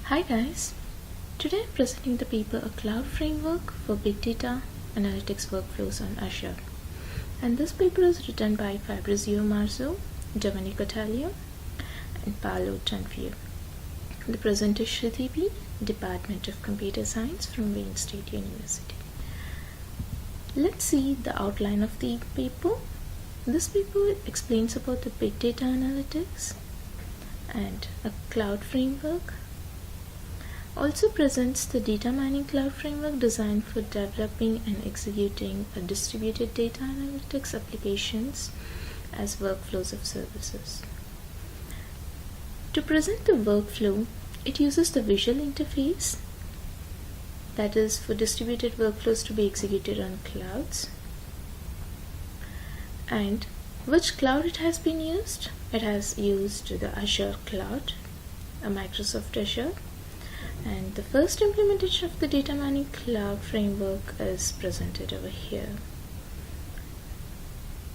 Hi guys, today I'm presenting the paper A Cloud Framework for Big Data Analytics Workflows on Azure. And this paper is written by Fabrizio Marzo, Domenico Taglio, and Paolo Tanfio. The presenter is Shruti B, Department of Computer Science from Wayne State University. Let's see the outline of the paper. This paper explains about the big data analytics and a cloud framework. Also presents the Data MiningCloud Framework designed for developing and executing a distributed data analytics applications as workflows of services. To present the workflow, it uses the visual interface, that is for distributed workflows to be executed on clouds. And which cloud it has been used? It has used the Azure cloud, a Microsoft Azure. And the first implementation of the Data MiningCloud Framework is presented over here.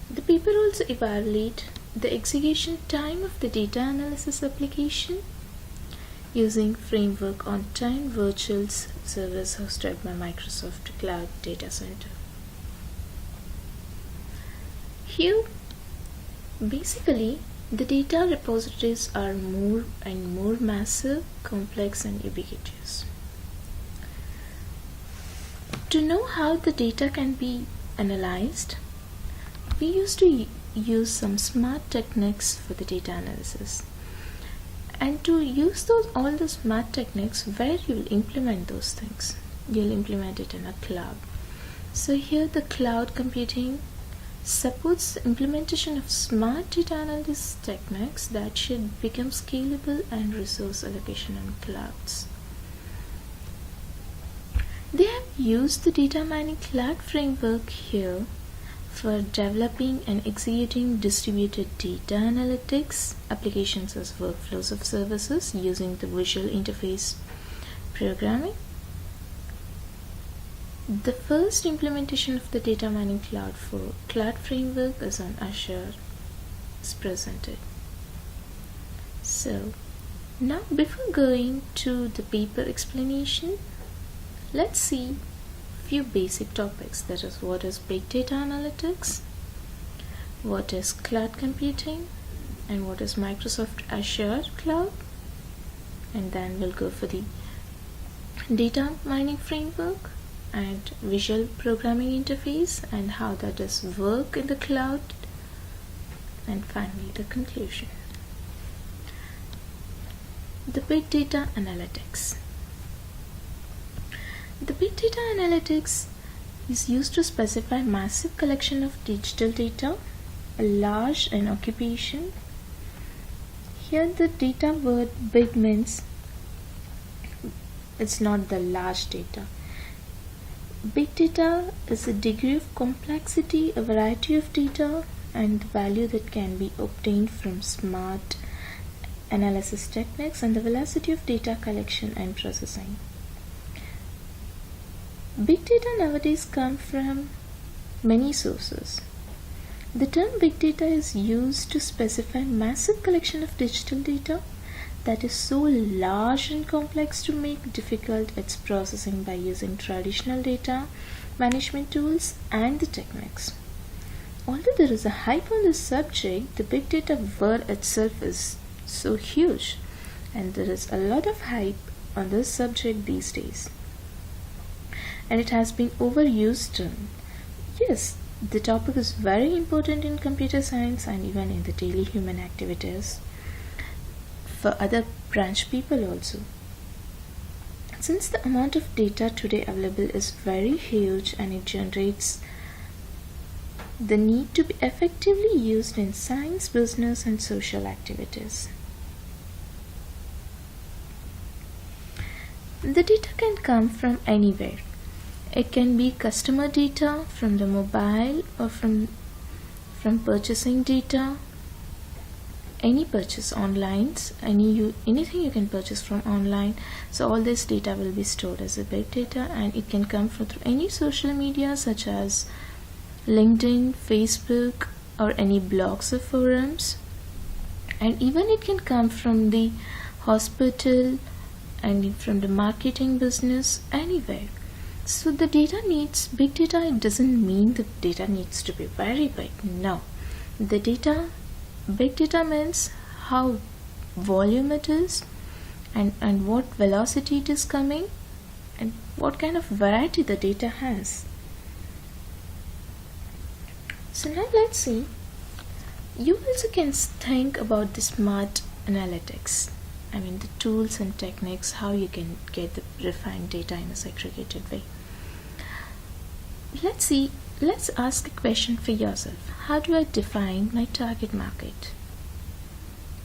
The paper also evaluates the execution time of the data analysis application using framework on time virtual servers hosted by Microsoft Cloud Data Center. Here, basically, the data repositories are more and more massive, complex, and ubiquitous. To know how the data can be analyzed, we used to use some smart techniques for the data analysis. And to use all the smart techniques, where you will implement those things? You'll implement it in a cloud. So here the cloud computing supports the implementation of smart data analysis techniques that should become scalable and resource allocation on clouds. They have used the Data MiningCloud Framework here for developing and executing distributed data analytics applications as workflows of services using the visual interface programming. The first implementation of the Data MiningCloud Cloud Framework is on Azure is presented. So now before going to the paper explanation, let's see few basic topics, that is what is big data analytics, what is cloud computing, and what is Microsoft Azure Cloud, and then we'll go for the data mining framework and visual programming interface and how that does work in the cloud, and finally the conclusion. The big data analytics. The big data analytics is used to specify massive collection of digital data, large in occupation. Here the data word big means it's not the large data. Big data is a degree of complexity, a variety of data, and the value that can be obtained from smart analysis techniques and the velocity of data collection and processing. Big data nowadays come from many sources. The term big data is used to specify massive collection of digital data that is so large and complex to make difficult its processing by using traditional data management tools and the techniques. Although there is a hype on this subject, the big data word itself is so huge, and there is a lot of hype on this subject these days. And it has been overused. Yes, the topic is very important in computer science and even in the daily human activities for other branch people also. Since the amount of data today available is very huge and it generates the need to be effectively used in science, business, and social activities. The data can come from anywhere. It can be customer data from the mobile or from purchasing data, any purchase online, anything you can purchase from online. So all this data will be stored as a big data, and it can come through any social media such as LinkedIn, Facebook, or any blogs or forums. And even it can come from the hospital and from the marketing business, anywhere. So the data needs big data. It doesn't mean the data needs to be very big. No, the big data means how volume it is, and what velocity it is coming, and what kind of variety the data has. So now let's see. You also can think about the smart analytics. I mean the tools and techniques, how you can get the refined data in a segregated way. Let's ask a question for yourself. How do I define my target market?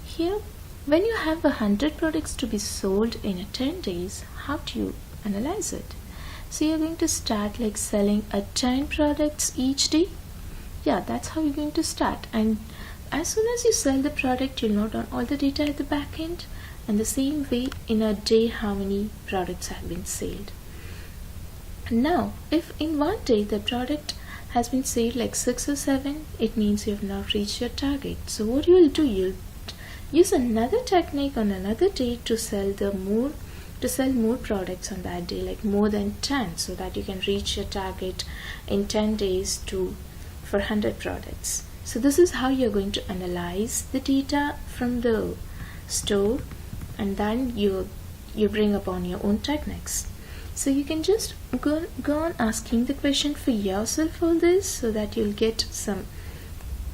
Here, when you have 100 products to be sold in 10 days, how do you analyze it? So you're going to start like selling 10 products each day. Yeah, that's how you're going to start. And as soon as you sell the product, you'll note down all the data at the back end, and the same way in a day how many products have been sold. Now, if in one day the product has been sold like 6 or 7, it means you have not reached your target. So what you will do, you'll use another technique on another day to sell more products on that day, like more than 10, so that you can reach your target in 10 days for 100 products. So this is how you're going to analyze the data from the store, and then you bring upon your own techniques. So you can just go on asking the question for yourself all this, so that you'll get some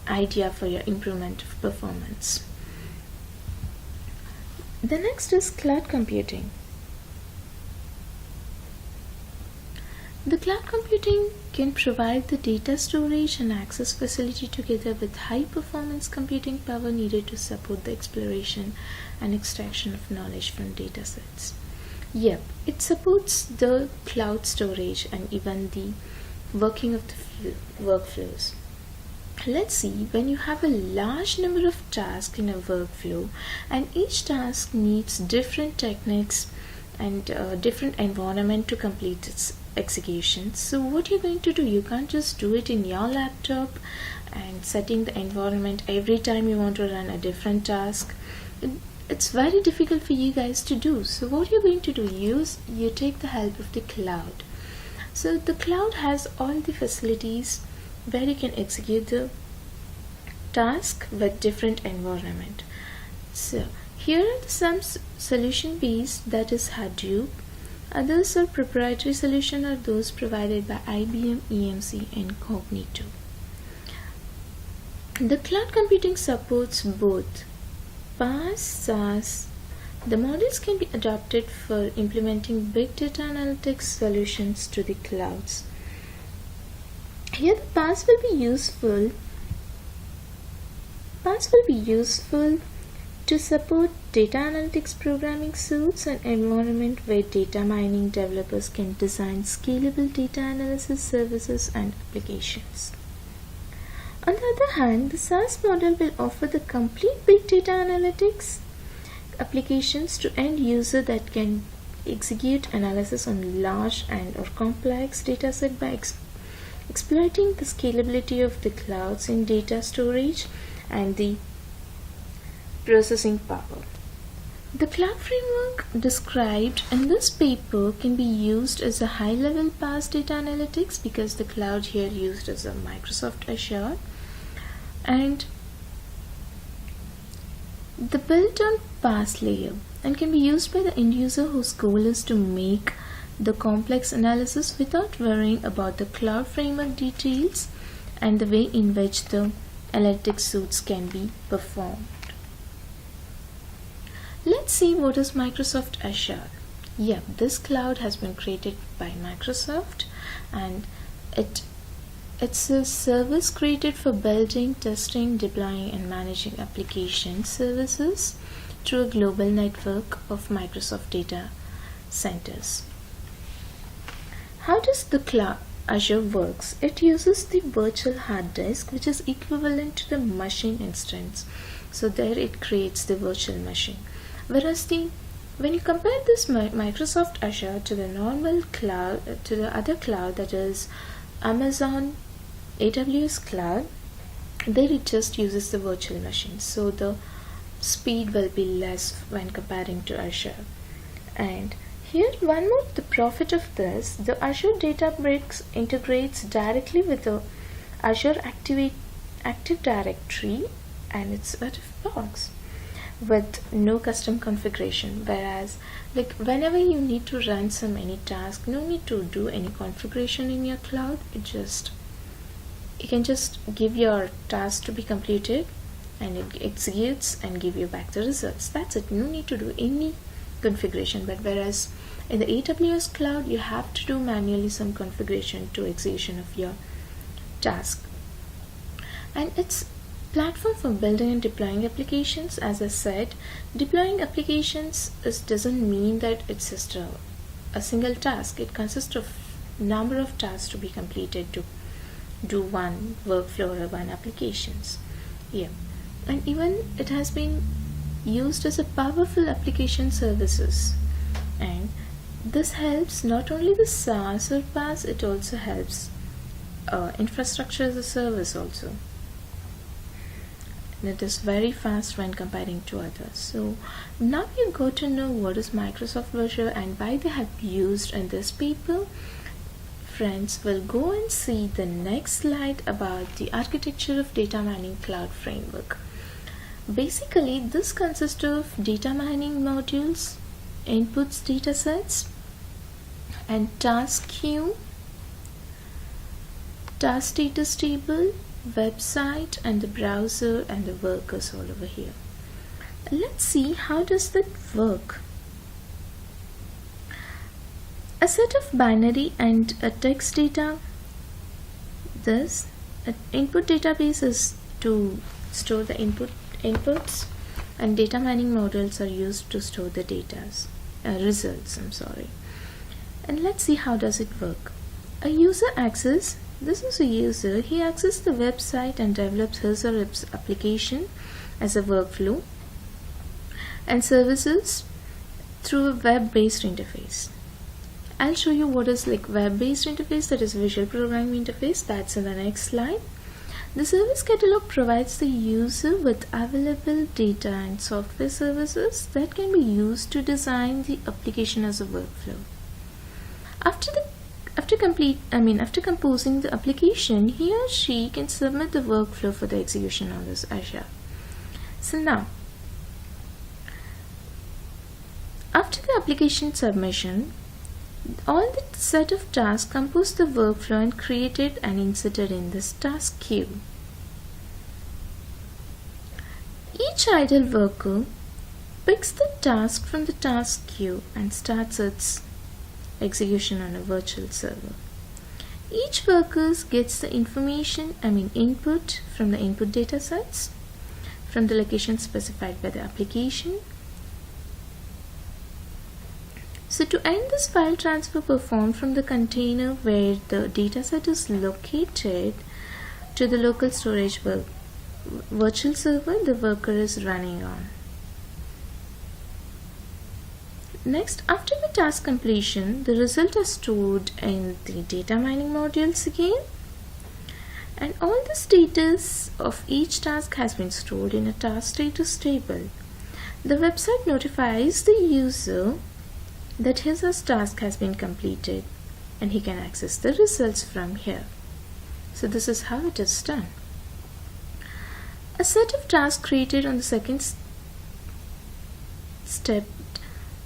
idea for your improvement of performance. The next is cloud computing. The cloud computing can provide the data storage and access facility together with high performance computing power needed to support the exploration and extraction of knowledge from data sets. Yep, it supports the cloud storage and even the working of the workflows. Let's see, when you have a large number of tasks in a workflow, and each task needs different techniques and different environment to complete its execution. So what you're going to do, you can't just do it in your laptop and setting the environment every time you want to run a different task. It's very difficult for you guys to do. So what you're going to do, you take the help of the cloud. So the cloud has all the facilities where you can execute the task with different environment. So here are some solution based, that is Hadoop. Others are proprietary solution, are those provided by IBM, EMC and Cognito. The cloud computing supports both PaaS, SaaS. The models can be adopted for implementing big data analytics solutions to the clouds. Here the PaaS will be useful. To support data analytics programming suites and environment where data mining developers can design scalable data analysis services and applications. On the other hand, the SaaS model will offer the complete big data analytics applications to end user that can execute analysis on large and or complex dataset by exploiting the scalability of the clouds in data storage and the processing power. The cloud framework described in this paper can be used as a high-level PaaS data analytics, because the cloud here used is a Microsoft Azure, and the built-on PaaS layer, and can be used by the end user whose goal is to make the complex analysis without worrying about the cloud framework details and the way in which the analytics suites can be performed. Let's see what is Microsoft Azure. Yeah, this cloud has been created by Microsoft, and it's a service created for building, testing, deploying and managing application services through a global network of Microsoft data centers. How does the cloud Azure works? It uses the virtual hard disk, which is equivalent to the machine instance. So there it creates the virtual machine. Whereas when you compare this Microsoft Azure to the normal cloud, to the other cloud, that is Amazon AWS cloud, there it just uses the virtual machine. So the speed will be less when comparing to Azure. And here one more the profit of this, the Azure Databricks integrates directly with the Azure Active Directory, and it's out of box with no custom configuration, whereas like whenever you need to run any task, no need to do any configuration in your cloud. You can just give your task to be completed and it executes and give you back the results. That's it. No need to do any configuration. But whereas in the AWS cloud, you have to do manually some configuration to execution of your task. And it's platform for building and deploying applications. As I said, deploying applications doesn't mean that it's just a single task. It consists of number of tasks to be completed to do one workflow or one applications. Yeah, and even it has been used as a powerful application services, and this helps not only the SaaS or PaaS, it also helps infrastructure as a service also. And it is very fast when comparing to others. So now you got to know what is Microsoft Azure and why they have used in this paper. Friends, we'll go and see the next slide about the architecture of Data MiningCloud Framework. Basically, this consists of data mining modules, inputs datasets, and task queue, task status table, website, and the browser and the workers all over here. Let's see how does that work. A set of binary and a text data. This input database is to store the inputs, and data mining modules are used to store the results. And let's see how does it work. A user access. This is a user. He accesses the website and develops his or her application as a workflow and services through a web-based interface. I'll show you what is like web-based interface, that is visual programming interface. That's in the next slide. The service catalog provides the user with available data and software services that can be used to design the application as a workflow. After composing the application, he or she can submit the workflow for the execution on this Azure. So now, after the application submission, all the set of tasks compose the workflow and created and inserted in this task queue. Each idle worker picks the task from the task queue and starts its execution on a virtual server. Each worker gets the input from the input datasets from the location specified by the application. So to end this file transfer performed from the container where the dataset is located to the local storage virtual server the worker is running on. Next, after the task completion, the result is stored in the data mining modules again, and all the status of each task has been stored in a task status table. The website notifies the user that his or her task has been completed and he can access the results from here. So this is how it is done. A set of tasks created on the second step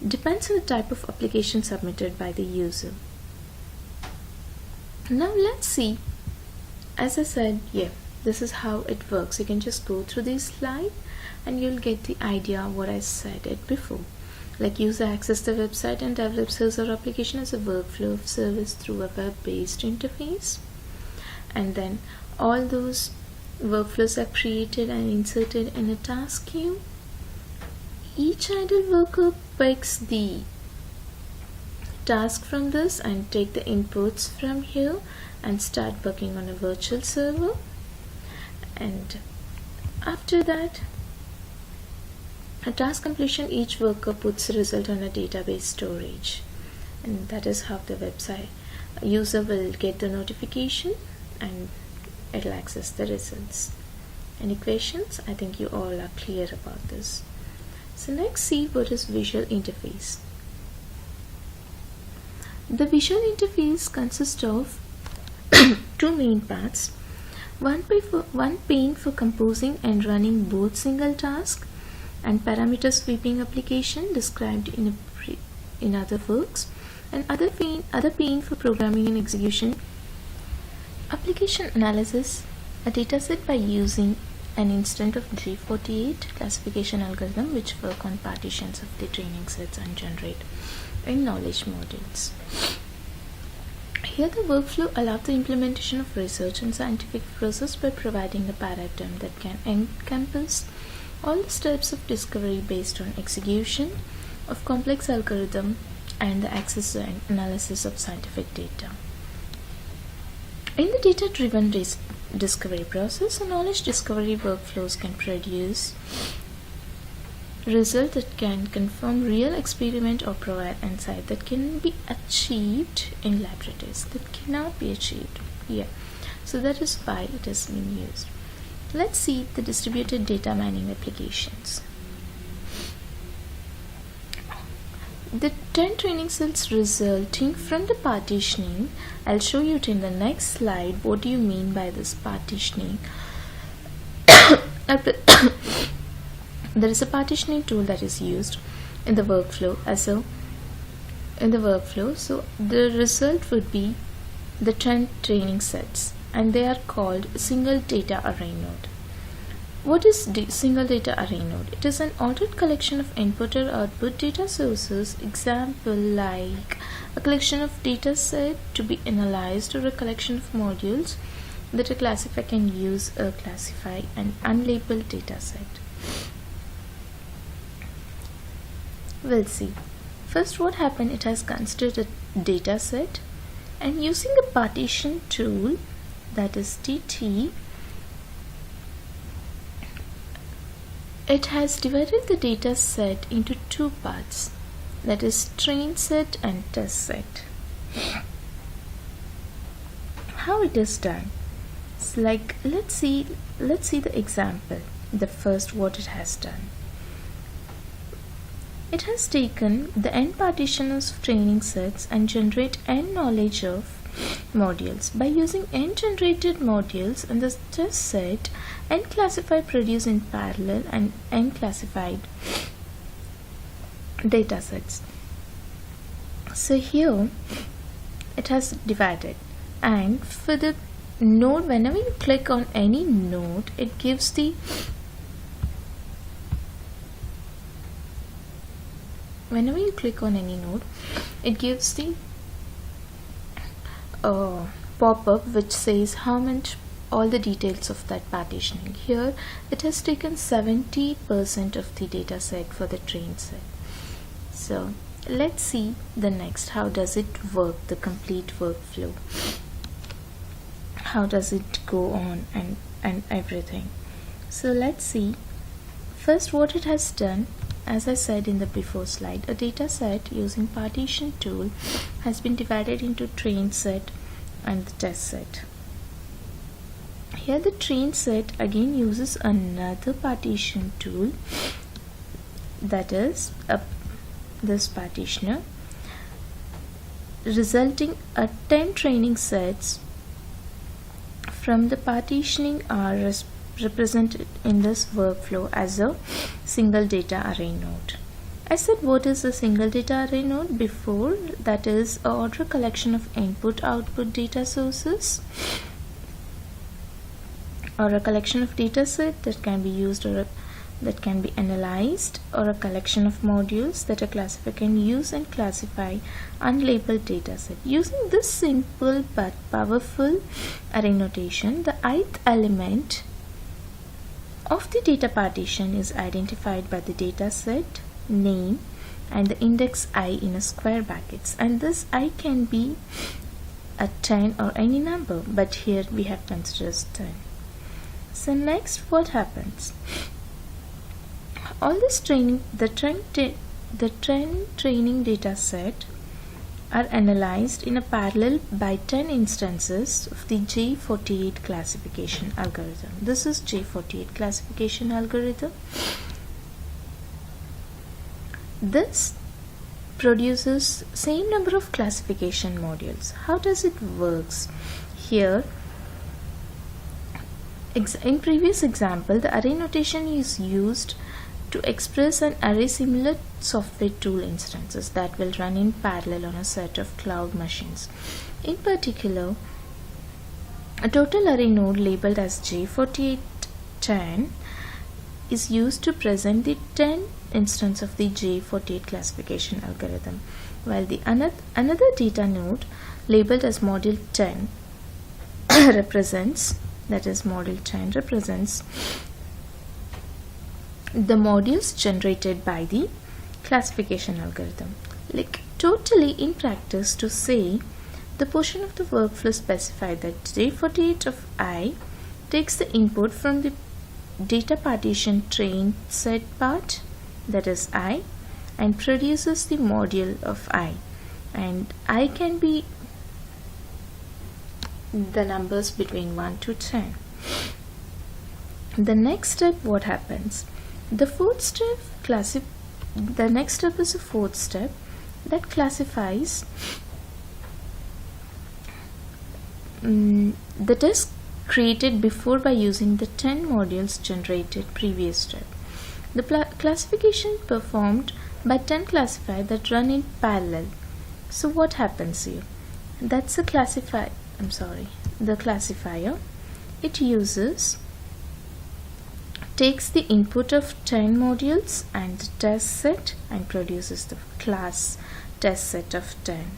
depends on the type of application submitted by the user. Now let's see. As I said, this is how it works. You can just go through this slide and you'll get the idea of what I said it before. Like user access the website and develops his or her application as a workflow of service through a web-based interface, and then all those workflows are created and inserted in a task queue. Each idle worker picks the task from this and take the inputs from here and start working on a virtual server, and after that, a task completion, each worker puts the result on a database storage, and that is how the website user will get the notification and it will access the results. Any questions? I think you all are clear about this. So next, see what is visual interface. The visual interface consists of two main parts. One pane for composing and running both single task and parameter sweeping application described in other works, and other pane for programming and execution. Application analysis a dataset by using an instance of J48 classification algorithm which work on partitions of the training sets and generate in knowledge modules. Here the workflow allows the implementation of research and scientific process by providing a paradigm that can encompass all the steps of discovery based on execution of complex algorithm and the access and analysis of scientific data. In the data-driven discovery process, knowledge discovery workflows can produce results that can confirm real experiment or provide insight that can be achieved in laboratories that cannot be achieved here. So that is why it has been used. Let's see the distributed data mining applications. The 10 training sets resulting from the partitioning, I'll show you it in the next slide. What do you mean by this partitioning? There is a partitioning tool that is used in the workflow. So the result would be the 10 training sets, and they are called single data array node. What is single data array node? It is an ordered collection of input or output data sources. Example like a collection of data set to be analyzed, or a collection of modules that a classifier can use or classify an unlabeled data set. We'll see. First, what happened? It has considered a data set, and using a partition tool, that is TT, it has divided the data set into two parts, that is train set and test set. How it is done? It's like, let's see the example. The first, what it has done. It has taken the n partitions of training sets and generate n knowledge of modules. By using n generated modules in the test set, n classified produce in parallel and n classified data sets. So here it has divided, and for the node, whenever you click on any node, it gives the pop-up which says how much, all the details of that partitioning. Here it has taken 70% of the data set for the train set. So let's see the next. How does it work, the complete workflow? How does it go on and everything? So let's see. First, what it has done, as I said in the before slide, a data set using partition tool has been divided into train set and the test set. Here the train set again uses another partition tool, that is this partitioner, resulting 10 training sets from the partitioning are represented in this workflow as a single data array node. I said what is a single data array node before, that is a order collection of input output data sources, or a collection of data set that can be used or that can be analyzed, or a collection of modules that a classifier can use and classify unlabeled data set. Using this simple but powerful array notation, the ith element of the data partition is identified by the data set name and the index I in a square brackets, and this I can be a 10 or any number, but here we have considered 10. So next, what happens? All this training, the 10 training data set are analyzed in a parallel by 10 instances of the J48 classification algorithm. This is J48 classification algorithm. This produces same number of classification modules. How does it works? Here, in previous example, the array notation is used to express an array similar software tool instances that will run in parallel on a set of cloud machines. In particular, a total array node labeled as J4810 is used to present the 10 instance of the J48 classification algorithm, while the another data node labeled as module 10 represents the modules generated by the classification algorithm. Like totally in practice, to say the portion of the workflow specified that J48 of I takes the input from the data partition train set part, that is I, and produces the module of I, and I can be the numbers between 1 to 10. The next step, what happens? The next step is a fourth step that classifies the test created before by using the 10 modules generated previous step. The classification performed by 10 classifier that run in parallel. So what happens here? That's the classifier. It takes the input of 10 modules and the test set and produces the class test set of 10.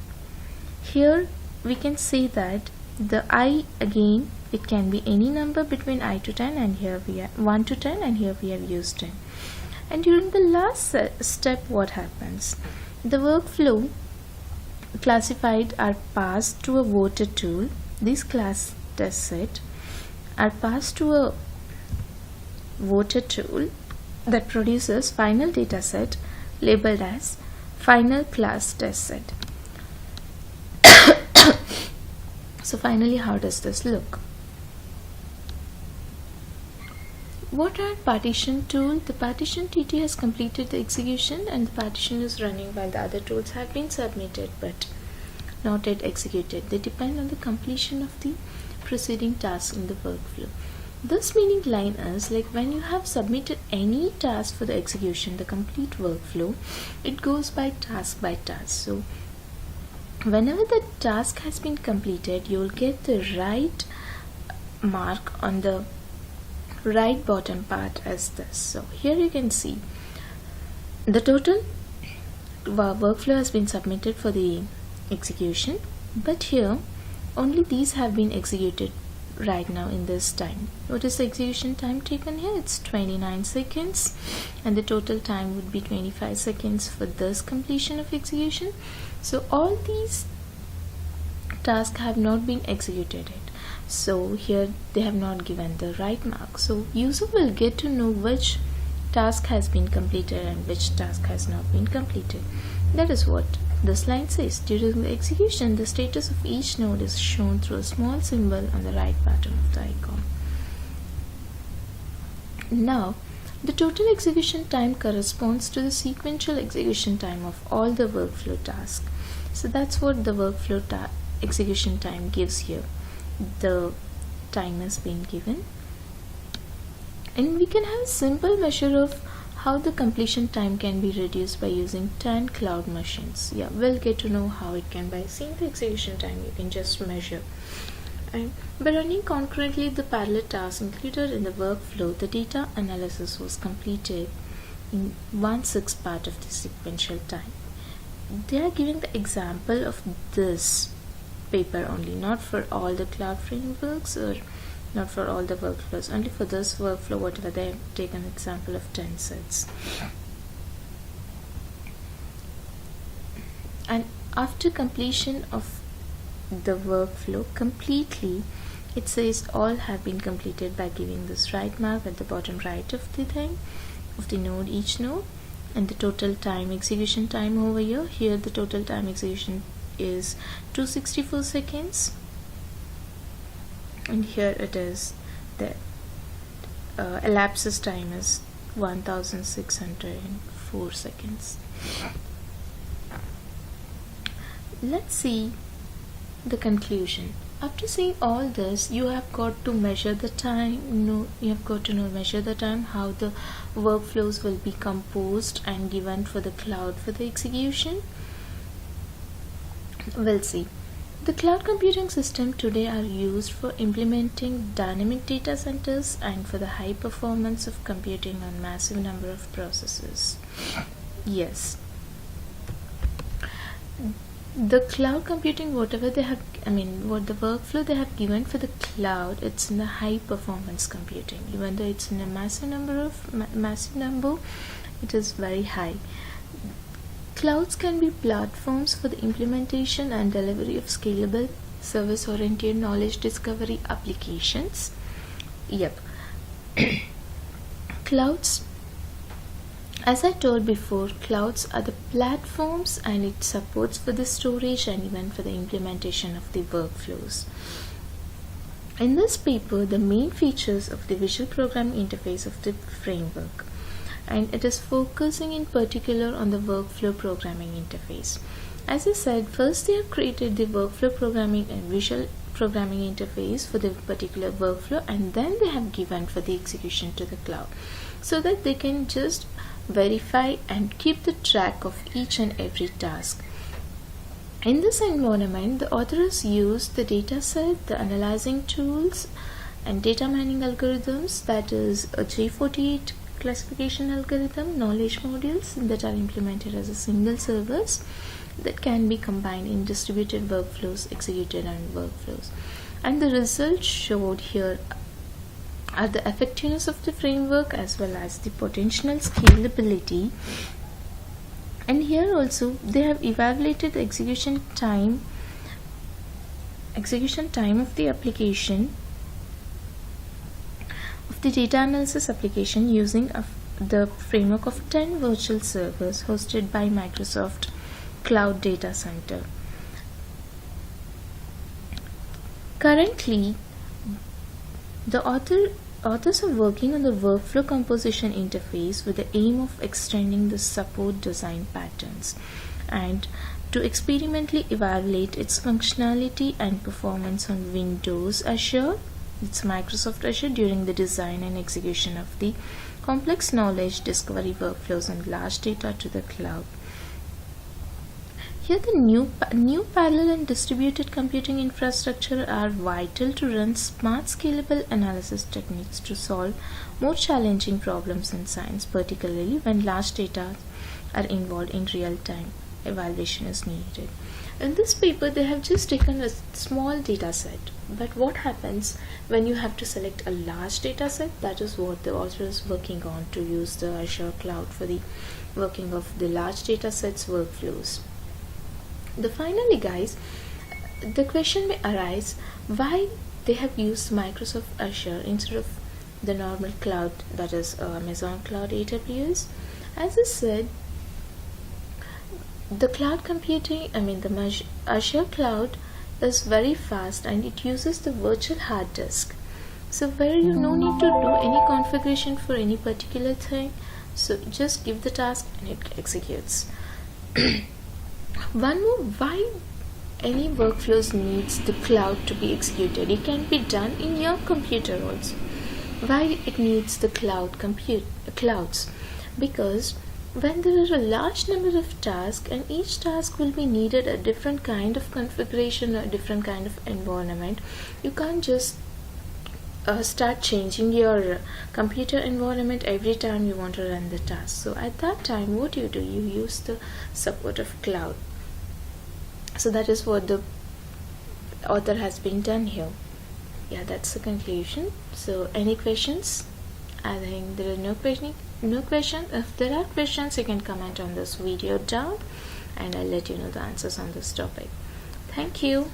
Here we can say that the I, again, it can be any number between I to 10, and here we have 1 to 10, and here we have used 10. And during the last step, what happens? The workflow classified are passed to a voter tool. These class test set are passed to a voter tool that produces final data set labeled as final class test set. So finally, how does this look? What are partition tool? The partition TT has completed the execution and the partition is running while the other tools have been submitted but not yet executed. They depend on the completion of the preceding task in the workflow. This meaning line is like when you have submitted any task for the execution, the complete workflow, it goes by task. So whenever the task has been completed, you will get the right mark on the right bottom part as this. So here you can see the total workflow has been submitted for the execution, but here only these have been executed right now in this time. What is the execution time taken here? It's 29 seconds, and the total time would be 25 seconds for this completion of execution. So all these tasks have not been executed yet, so here they have not given the right mark. So user will get to know which task has been completed and which task has not been completed. That is what this line says. During the execution, the status of each node is shown through a small symbol on the right bottom of the icon. Now, the total execution time corresponds to the sequential execution time of all the workflow tasks. So that's what the workflow execution time gives here. The time has been given, and we can have a simple measure of how the completion time can be reduced by using 10 cloud machines. Yeah, we'll get to know how it can by seeing the execution time. You can just measure. And by running concurrently the parallel tasks included in the workflow, the data analysis was completed in 1/6 part of the sequential time. They are giving the example of this paper only, not for all the cloud frameworks or not for all the workflows, only for this workflow, whatever they take an example of 10 sets. And after completion of the workflow completely, it says all have been completed by giving this right mark at the bottom right of the thing, of the node, each node, and the total time execution time over here the total time execution is 264 seconds, and here it is the elapses time is 1604 seconds. let's see the conclusion. After seeing all this, you have got to measure the time. Measure the time, how the workflows will be composed and given for the cloud for the execution. We'll see. The cloud computing system today are used for implementing dynamic data centers and for the high performance of computing on massive number of processes. Yes, the cloud computing, whatever they have, what the workflow they have given for the cloud, it's in the high performance computing. Even though it's in a massive number, it is very high. Clouds can be platforms for the implementation and delivery of scalable, service-oriented knowledge discovery applications. Yep. Clouds, as I told before, clouds are the platforms, and it supports for the storage and even for the implementation of the workflows. In this paper, the main features of the visual programming interface of the framework, and it is focusing in particular on the workflow programming interface. As I said, first they have created the workflow programming and visual programming interface for the particular workflow, and then they have given for the execution to the cloud, so that they can just verify and keep the track of each and every task. In this environment, the authors used the data set, the analyzing tools, and data mining algorithms, that is a J48 classification algorithm, knowledge modules that are implemented as a single service that can be combined in distributed workflows, executed on workflows. And the results showed here are the effectiveness of the framework as well as the potential scalability. And here also they have evaluated the execution time of the application of the data analysis application using the framework of 10 virtual servers hosted by Microsoft Cloud Data Center. Currently, the authors are working on the workflow composition interface with the aim of extending the support design patterns and to experimentally evaluate its functionality and performance on Windows, Azure, it's Microsoft Azure, during the design and execution of the complex knowledge discovery workflows and large data to the cloud. Here the new parallel and distributed computing infrastructure are vital to run smart scalable analysis techniques to solve more challenging problems in science, particularly when large data are involved in real-time evaluation is needed. In this paper, they have just taken a small data set, but what happens when you have to select a large data set? That is what the author is working on, to use the Azure cloud for the working of the large data sets workflows. Finally, guys, the question may arise why they have used Microsoft Azure instead of the normal cloud, that is Amazon Cloud, AWS. As I said, the cloud computing, the Azure cloud is very fast and it uses the virtual hard disk. So where you no need to do any configuration for any particular thing. So just give the task and it executes. One more, why any workflows needs the cloud to be executed? It can be done in your computer also. Why it needs the clouds? Because when there are a large number of tasks and each task will be needed a different kind of configuration or a different kind of environment, you can't just start changing your computer environment every time you want to run the task. So at that time, what you do, you use the support of cloud. So that is what the author has been done here. Yeah, that's the conclusion. So any questions? I think there is no question. If there are questions, you can comment on this video down and I'll let you know the answers on this topic. Thank you.